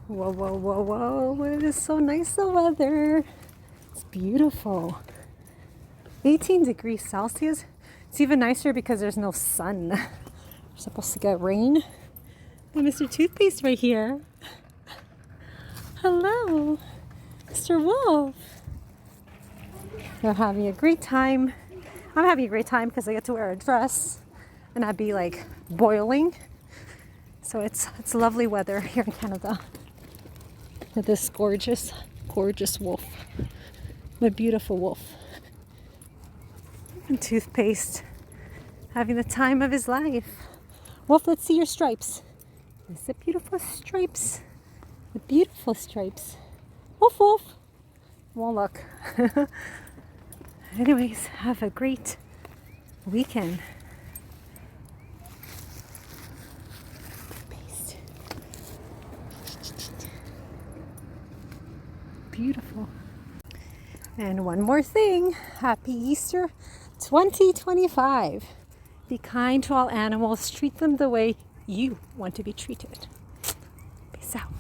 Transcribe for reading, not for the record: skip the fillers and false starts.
Whoa, whoa, whoa, whoa. It is so nice, the weather. It's beautiful. 18 degrees Celsius. It's even nicer because there's no sun. We're supposed to get rain. And Mr. Toothpaste right here. Hello, Mr. Wolf. They're having a great time. I'm having a great time because I get to wear a dress and I'd be like boiling. So it's lovely weather here in Canada. With this gorgeous, gorgeous wolf. My beautiful wolf. And Toothpaste having the time of his life. Wolf, let's see your stripes. Is the beautiful stripes? The beautiful stripes. Wolf, wolf. Won't look. Anyways, have a great weekend. Paste. Beautiful. And one more thing. Happy Easter 2025. Be kind to all animals. Treat them the way you want to be treated. Peace out.